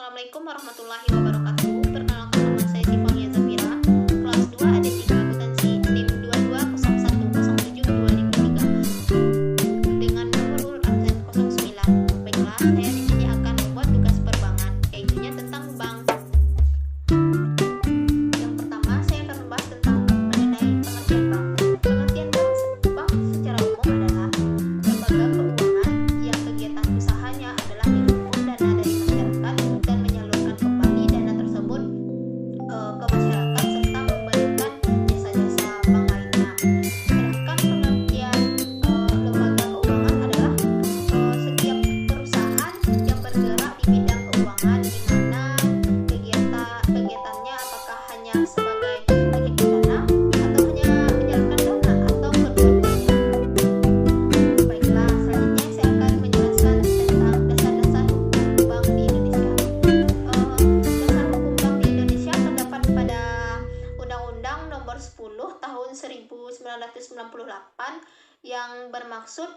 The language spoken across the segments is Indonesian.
Assalamualaikum warahmatullahi wabarakatuh. Perkenalkan, nama saya Sifaunia Zafira, kelas 2 AD3 akuntansi, NIM 2201072003 dengan nomor urut absen 09. Baiklah, saya di sini akan membuat tugas perbankan, yaitunya tentang bank. Yang pertama, saya akan membahas tentang mengenai pengertian bank. Pengertian bank secara umum adalah lembaga keuangan yang kegiatan usahanya adalah menghimpun dana dari masyarakat dan menyalurkan kembali dana tersebut ke masyarakat serta memberikan jasa-jasa bank lainnya. Sedangkan pengertian lembaga keuangan adalah setiap perusahaan yang bergerak di bidang keuangan, di mana kegiatannya apakah hanya sebagai menghimpun dana atau hanya menyalurkan dana atau kedua-duanya. Baiklah, selanjutnya saya akan menjelaskan tentang dasar-dasar hukum bank di Indonesia. Dasar hukum bank di Indonesia terdapat pada Undang-Undang Nomor 10 Tahun 1998 yang bermaksud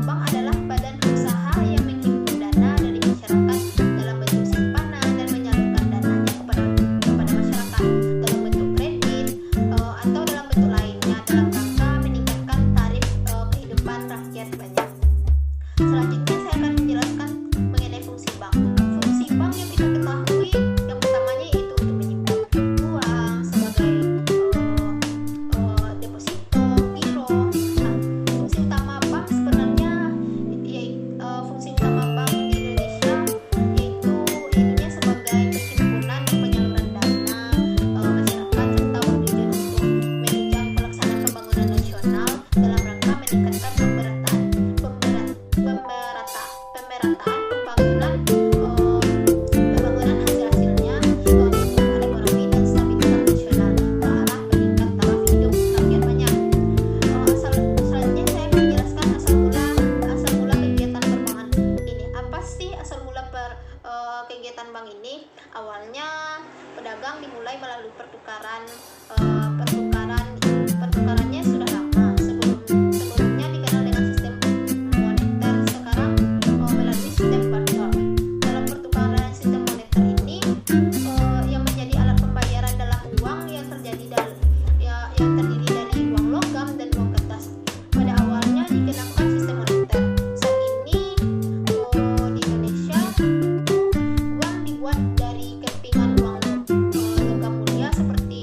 bank adalah badan usaha yang menghimpun dana dari masyarakat dalam bentuk simpanan dan menyalurkan dananya kepada masyarakat dalam bentuk kredit atau dalam bentuk lainnya dalam rangka meningkatkan taraf kehidupan rakyat banyak. Selanjutnya saya akan menjelaskan mengenai fungsi bank. Fungsi bank yang kita ketahui yang pertamanya yaitu untuk menyimpan uang sebagai deposito, giro. Fungsi utama bank sebenarnya fungsi utama bank di Indonesia yaitunya sebagai penghimpunan dan penyaluran dana masyarakat serta bertujuan untuk menunjang pelaksanaan pembangunan nasional dalam rangka meningkatkan pemerataan pembangunan hasil-hasilnya, pertumbuhan ekonomi dan stabilitas nasional ke arah meningkat taraf hidup rakyat banyak. Selanjutnya saya akan menjelaskan asal mula kegiatan perbankan ini. Apa sih asal mula kegiatan bank ini? Awalnya pedagang dimulai melalui pertukarannya sudah lama. Sebelumnya dikenal dengan sistem moneter, sekarang melalui sistem barter. Dalam pertukaran sistem moneter ini yang menjadi alat pembayaran dalam uang yang terdiri dari uang logam dan uang kertas. Pada awalnya dikenakan sistem moneter. Saat ini di Indonesia uang dibuat dari kepingan uang logam mulia seperti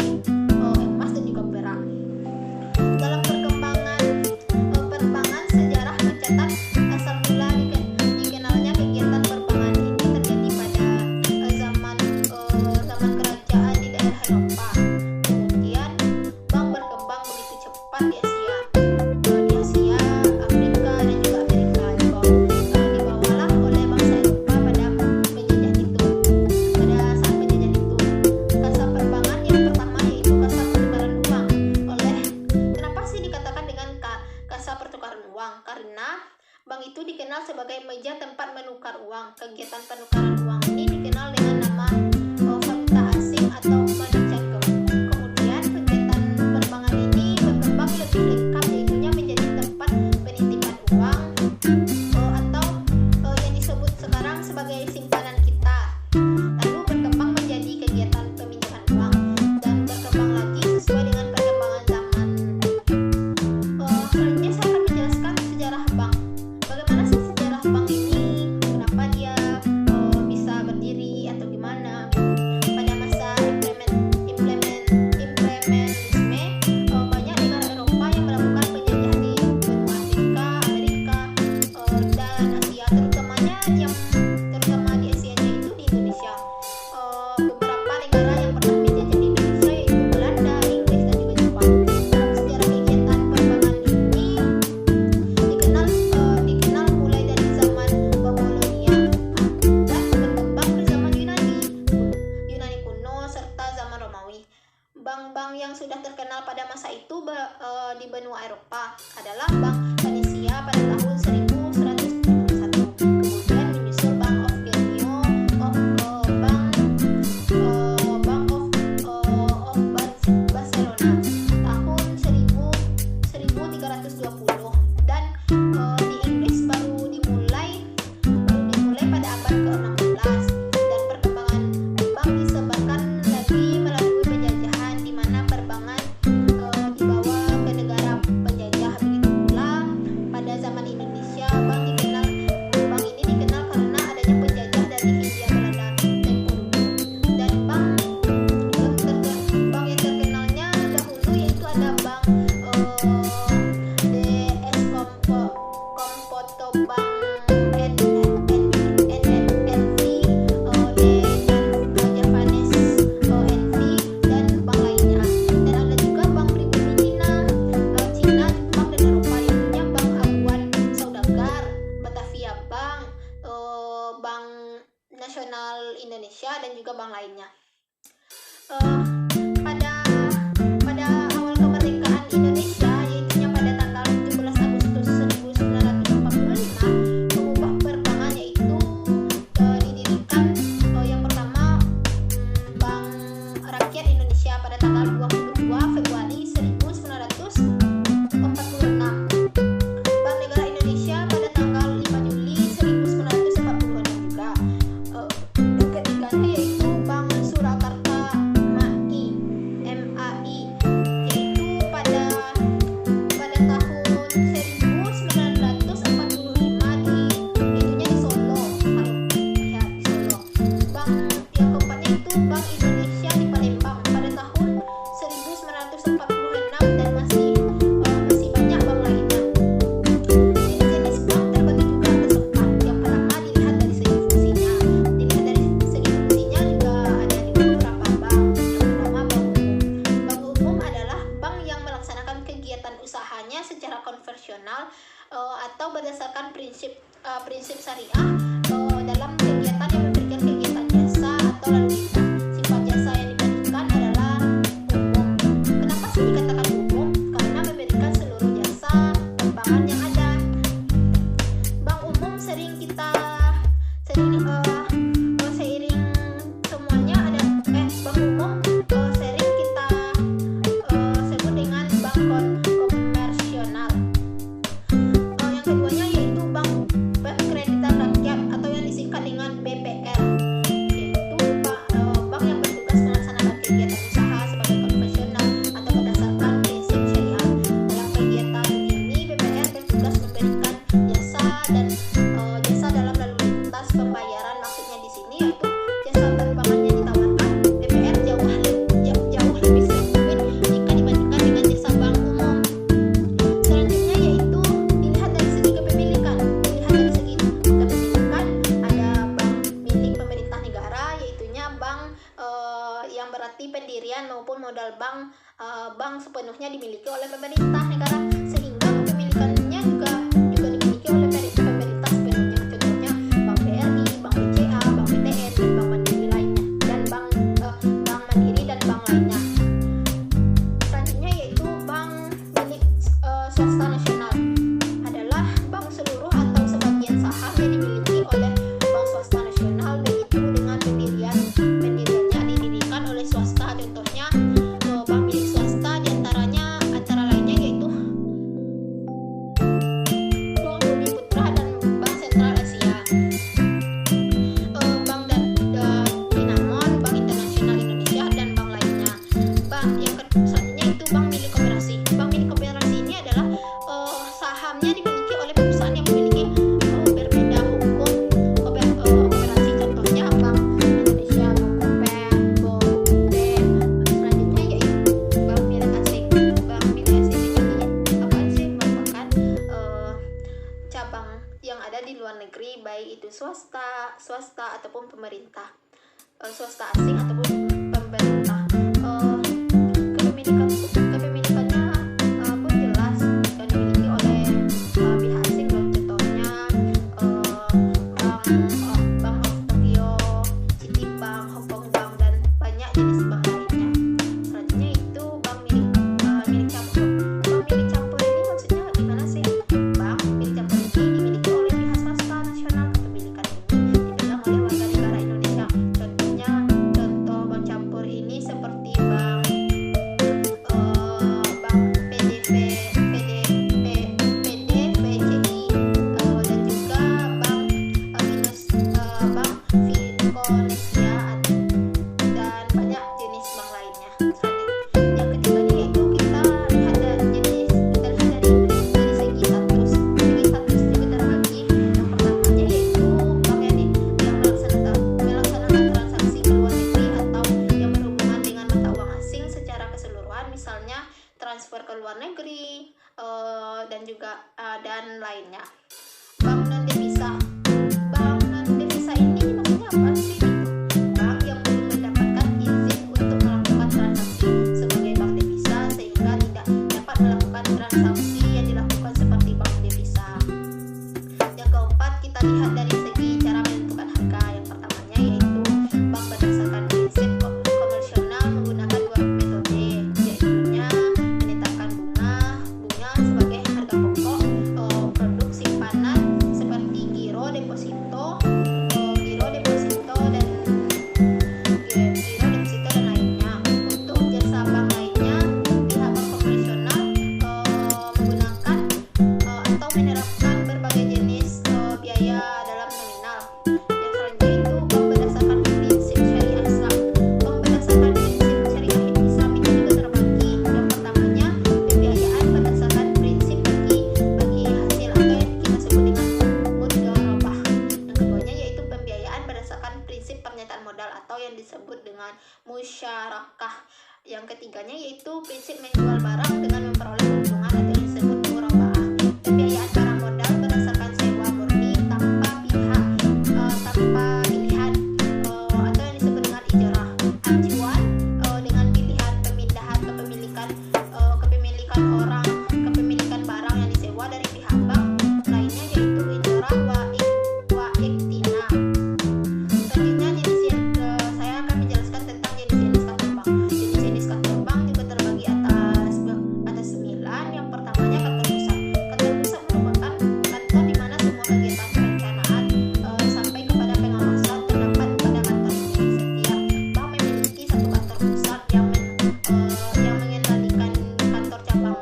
emas dan juga perak. Dalam perkembangan perbankan, sejarah mencatat asal mula dikenalnya kegiatan perbankan ini terjadi pada zaman kerajaan di daerah Eropa. Kemudian bank berkembang begitu cepat di Asia, Afrika dan juga Amerika. Dibawalah oleh bangsa Eropa pada saat penjajahan itu. Kasa perbankan yang pertama yaitu kasa pertukaran uang. Kenapa sih dikatakan dengan kasa pertukaran uang? Karena bank itu dikenal sebagai meja tempat menukar uang. Kegiatan penukaran uang ini dikenal dengan nama valuta asing atau money changer. Kemudian kegiatan perbankan ini berkembang lebih lengkap, yaitunya menjadi tempat penitipan uang atau yang disebut sekarang sebagai simpanan kita. Lalu berkembang menjadi kegiatan peminjaman uang dan berkembang lagi sesuai dengan perkembangan zaman. Selanjutnya saya akan menjelaskan sejarah bank. Bagaimana sih sejarah bank ini? Kenapa dia bisa berdiri atau gimana? Pada masa imperialisme, banyak negara Eropa yang melakukan penjajahan di benua Amerika dan Asia, terutama di Asianya itu di Indonesia. Beberapa negara yang pernah menjajah di Indonesia yaitu Belanda, Inggris dan juga Jepang. Dalam sejarah kegiatan perbankan ini dikenal mulai dari zaman Babilonia dan berkembang di zaman Yunani kuno serta zaman Romawi. Bank-bank yang sudah terkenal pada masa itu di benua Eropa adalah Bank Venesia pada tahun 1171. Kemudian menyusul Bank of Genio, Bank of Barcelona tahun 1320 dan di Inggris baru dimulai pada abad ke-16 dan nasional Indonesia dan juga bank lainnya. Pada awal kemerdekaan Indonesia, yaitunya pada tanggal 17 Agustus 1945, mengubah perbankan, yaitu didirikan yang pertama Bank Rakyat Indonesia pada tanggal 22 Februari 1946. Bank Negara Indonesia pada tanggal 5 Juli 1946 juga. Yang ketiganya yaitu Bank Surakarta MAI, yaitu pada tahun 1945 itunya di Solo, ya, di Solo. Bank yang keempatnya itu Bank Indonesia di Palembang pada tahun 1946 dan masih banyak bank lainnya. Jenis bank terbagi juga atas 4. Yang pertama dilihat dari segi fungsinya. Dilihat dari segi fungsinya juga ada di beberapa bank. Yang pertama bank umum. Bank umum adalah bank yang melaksanakan kegiatan usahanya secara konvensional atau berdasarkan prinsip syariah dalam kegiatan yang memberikan kegiatan jasa atau lalu lintas. Sifat jasa yang diberikan adalah umum. Kenapa sih dikatakan umum? Karena memberikan seluruh jasa keuangan yang ada. Bank umum seiring semuanya ada bank umum sering kita sebut dengan bank komersional. Yang keduanya yaitu bank perkreditan rakyat atau yang disingkat dengan BPR, yaitu bank yang bertugas melaksanakan kegiatan usaha sebagai konvensional atau berdasarkan prinsip syariah. Dalam kegiatan ini BPR bertugas memberikan jasa dan jasa dalam lalu lintas pembayaran. Maksudnya di sini yaitu jasa perbankan yang ditawarkan BPR jauh lebih sedikit jika dibandingkan dengan jasa bank umum. Selanjutnya yaitu dilihat dari segi kepemilikan. Ada bank milik pemerintah negara, yaitunya bank yang berarti pendirian maupun modal bank sepenuhnya dimiliki oleh pemerintah negara, sehingga kepemilikannya juga dimiliki oleh pemerintah sepenuhnya. Contohnya Bank BRI, Bank BCA, Bank BTN, dan Bank Mandiri lainnya, dan Bank Mandiri dan bank lainnya. Selanjutnya yaitu bank milik swasta nasional, adalah bank seluruh atau sebagian saham yang dimiliki oleh bank swasta nasional, begitu dengan pendiriannya didirikan oleh swasta. Contohnya bank milik swasta antara lainnya yaitu Bank Bumi Putra dan Bank Sentral Asia, Bank Dinamon, Bank Internasional Indonesia, dan bank lainnya. Yang selanjutnya itu bank milik koperasi. Bank milik koperasi ini adalah sahamnya dimiliki oleh perusahaan yang memiliki berbeda hukum koperasi. Contohnya Bank Indonesia, Bokopin. Selanjutnya yaitu bank milik asing. Bank milik asing ini apa sih? Merupakan cabang yang ada di luar negeri, baik itu swasta ataupun pemerintah, swasta asing ataupun pemerintah. Kepemilikannya pun jelas yang dimiliki oleh pihak asing. Contohnya Bank of Tokyo, Citibank, Hong Kong Bank, dan banyak jenis bank lainnya. Selanjutnya itu bank milik campur. Bank milik campur ini maksudnya gimana sih? Bank milik campur ini dimiliki oleh pihak swasta nasional. Kepemilikan ini dipegang oleh warga negara Indonesia. Contoh bank campur ini seperti bank PDVCI, dan juga bank Ficonesia, dan banyak jenis bank lainnya. Yang ketiganya yaitu kita lihat dari segi status. Segi status juga terbagi. Yang pertamanya yaitu bank yang melaksanakan transaksi ke luar negeri atau yang berhubungan dengan mata uang asing secara keseluruhan, misalnya transfer ke luar negeri dan juga dan lainnya. Bank non devisa. Bank non devisa ini maksudnya apa sih? Bank yang belum mendapatkan izin untuk melakukan transaksi sebagai bank devisa, sehingga tidak dapat melakukan transaksi yang dilakukan seperti bank devisa. Yang keempat, kita lihat dari segi cara menentukan harga. Yang pertamanya yaitu penyertaan modal atau yang disebut dengan musyarakah. Yang ketiganya yaitu prinsip menjual barang dengan memperoleh keuntungan atau yang disebut murabaah. Pembiayaan barang modal berdasarkan sewa murni tanpa pilihan atau yang disebut dengan ijarah. Acuan dengan pilihan pemindahan kepemilikan barang yang disewa dari pihak bank lainnya yaitu ijarah wa iktina. Selanjutnya saya akan menjelaskan tentang jenis-jenis kantor bank. Jenis-jenis kantor bank juga terbagi atas 9. Yang pertamanya kantor pusat. Kantor pusat merupakan kantor di mana semua kegiatan perencanaan sampai kepada pengawasan terdapat pada kantor ini. Setiap bank memiliki satu kantor pusat yang mengendalikan kantor cabang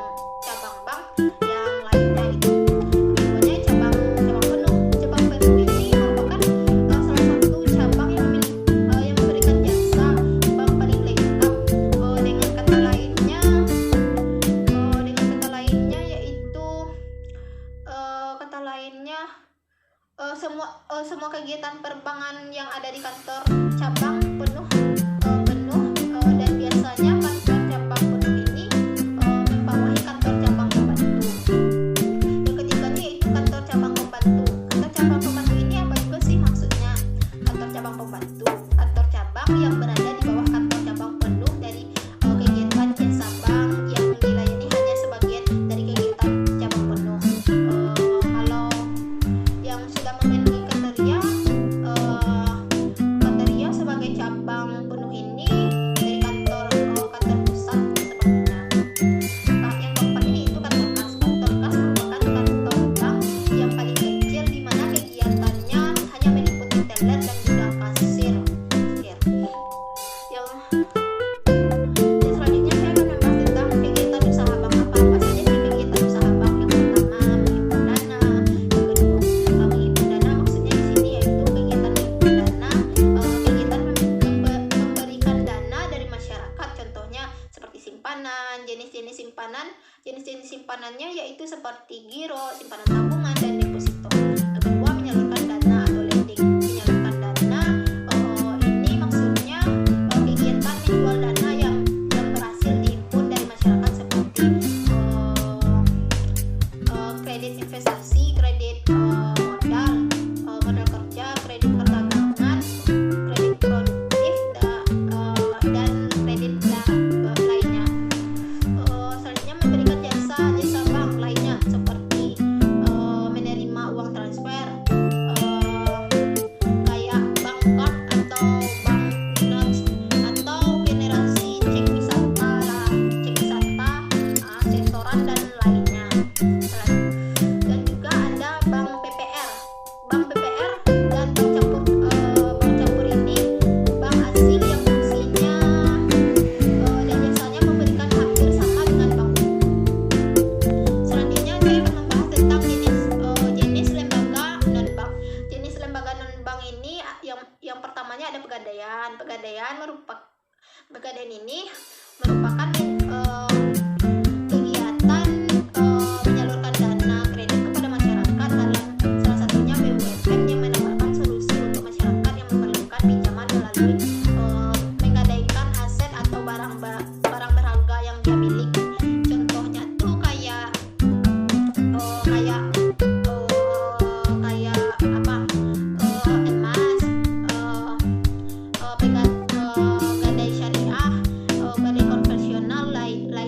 bank yang lainnya itu. Keduanya cabang penuh. Cabang penuh ini merupakan salah satu cabang yang memberikan jasa bank paling lengkap. Dengan kata lainnya semua kegiatan perbankan yang ada di kantor cabang penuh dan biasanya kantor cabang penuh ini membawahi kantor cabang pembantu. Yang ketiganya yaitu kantor cabang pembantu. Kantor cabang pembantu ini apa juga sih maksudnya? Kantor cabang pembantu, kantor cabang yang berada di bawah kantor cabang penuh dari kegiatan jasa bank yang dilayani hanya sebagian dari kegiatan cabang penuh. Kalau yang sudah memenuhi kriteria sebagai cabang penuh ini dari kantor pusat sepertinya. Yang keempat ini itu kantor kas. Kantor kas merupakan kantor bank yang paling kecil di mana kegiatannya hanya meliputi teller dan juga kasir. Yang selanjutnya saya akan membahas tentang kegiatan usaha bank. Apa saja sih kegiatan usaha bank? Yang pertama menghimpun dana, yang kedua menghimpun dana maksudnya di sini yaitu kegiatan menghimpun dana, kegiatan memberikan dana dari masyarakat, contohnya seperti simpanan. Jenis-jenis simpanannya yaitu seperti giro, simpanan tabungan, dan deposito. Yang kedua menyalurkan dana atau lending. Menyalurkan dana ini maksudnya kegiatan menjual dana yang berhasil dihimpun dari masyarakat seperti kredit investasi, kredit modal kerja, kredit perdagangan, kredit produktif, dan kredit lainnya. Selanjutnya memberikan jasa bank lainnya seperti menerima uang transfer, kayak bank card atau bank minus, atau generasi cek wisata, setoran dan lainnya. Dan juga ada bank PPR. Bank PPR dan bank campur ini bank asing yang fungsinya dan jasanya memberikan hampir sama dengan bank umum. Selanjutnya saya akan membahas tentang jenis lembaga non-bank. Jenis lembaga non-bank ini yang pertamanya ada pegadaian. Pegadaian ini merupakan kegiatan menyalurkan dana kredit kepada masyarakat dalam salah satunya BUMN yang menawarkan solusi untuk masyarakat yang memerlukan pinjaman melalui menggadaikan aset atau barang berharga yang dia miliki. Contohnya tuh kayak emas, gadai syariah, gadai konvensional lainnya.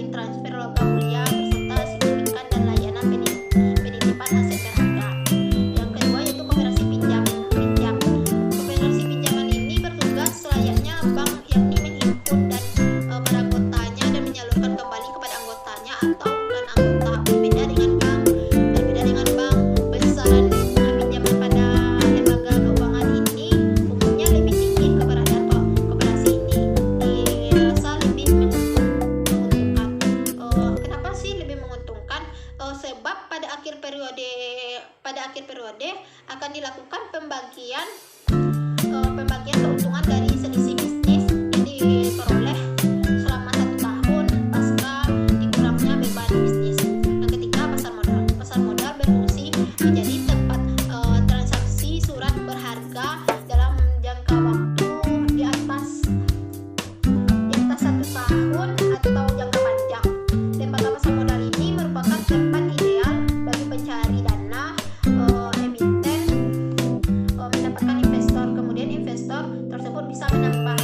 bisa menanam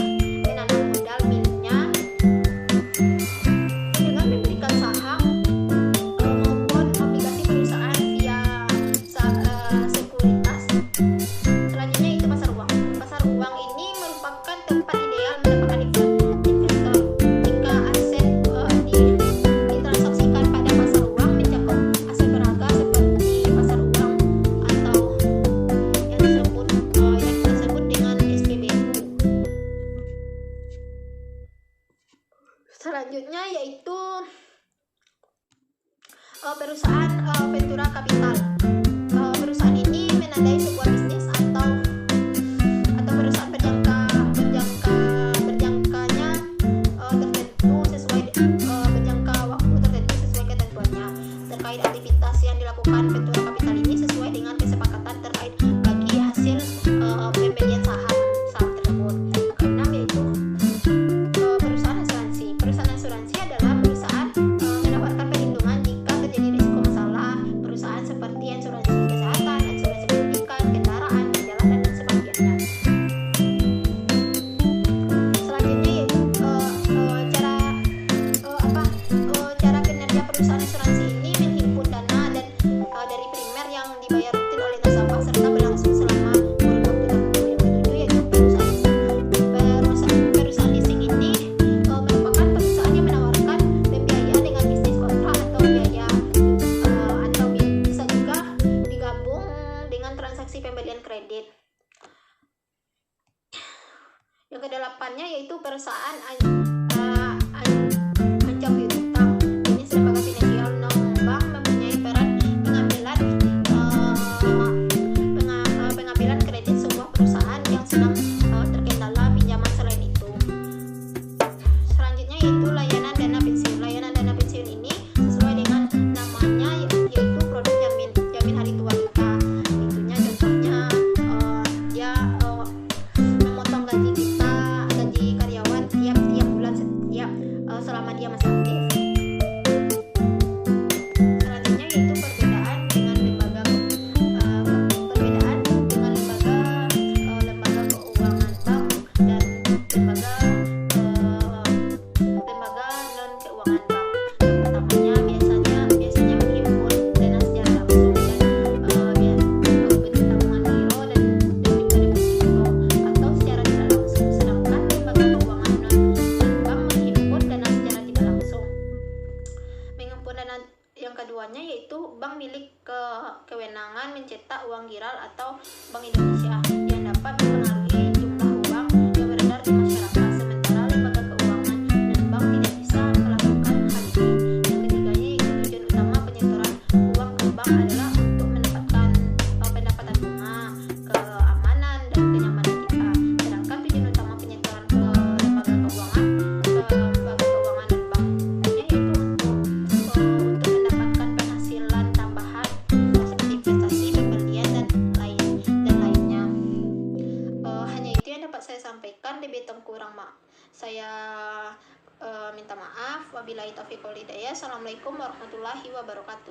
modal miliknya dengan memberikan saham maupun obligasi perusahaan via sekuritas. Selanjutnya itu pasar uang. Pasar uang ini merupakan tempat ideal mendapatkan investor jika aset ditransaksikan pada pasar uang mencakup aset berharga seperti pasar uang atau yang disebut dengan SPBU. Selanjutnya yaitu perusahaan ventura capital. Perusahaan ini menandai sebuah bisnis atau perusahaan berjangkanya tertentu berjangka waktu tertentu sesuai ketentuannya. Terkait aktivitas yang dilakukan ventura capital ini sesuai dengan kesepakatan terkait bagi hasil pembelian saham tersebut. Keenam yaitu perusahaan asuransi. Perusahaan asuransi adalah perusahaan menawarkan perlindungan jika terjadi risiko masalah perusahaan seperti asuransi kesehatan, asuransi pendidikan, kendaraan, perjalanan dan sebagainya. Selanjutnya yaitu cara kinerja perusahaan asuransi ini menghimpun dana dari primer yang dibayar rutin oleh nasabah serta berlangsung selama kurun waktu tertentu. Yang ketujuh yaitu perusahaan leasing ini merupakan perusahaan yang menawarkan pembiayaan dengan bisnis kontrak atau biaya atau bisa juga digabung dengan transaksi pembelian kredit. Yang kedelapannya yaitu perusahaan ancam piutang. Jenis lembaga finansial non-bank mempunyai peran pengambilan kredit sebuah perusahaan yang sedang terkendala pinjaman. Selain itu, selanjutnya yaitu layanan dana pensiun. Layanan dana pensiun ini sesuai dengan namanya yaitu produk jamin hari tua kita. Itunya contohnya dia memotong gaji karyawan tiap bulan selama dia masih aktif. Selanjutnya yaitu perbedaan dengan lembaga keuangan bank dan lembaga non keuangan bank. Yang pertamanya biasanya menghimpun dana secara langsung dan bentuk tabungan giro dan juga deposito atau secara tidak langsung, sedangkan lembaga keuangan non bank menghimpun dana secara tidak langsung. Menghimpun dana yang keduanya yaitu bank milik kewenangan mencetak uang giral atau Bank Indonesia yang dapat mempengaruhi jumlah uang yang beredar di masyarakat, sementara lembaga keuangan dan bank tidak bisa melakukan hal ini. Yang ketiganya yaitu tujuan utama penyetoran uang ke bank adalah untuk mendapatkan pendapatan bunga, keamanan dan kenyamanan kita, sedangkan tujuan utama penyetoran ke lembaga keuangan dan banknya yaitu untuk mendapatkan penghasilan tambahan seperti investasi, pembelian dan lainnya. Hanya itu yang dapat saya sampaikan. Lebih kurang saya minta maaf. Wabillahi taufiq wal hidayah. Assalamualaikum warahmatullahi wabarakatuh.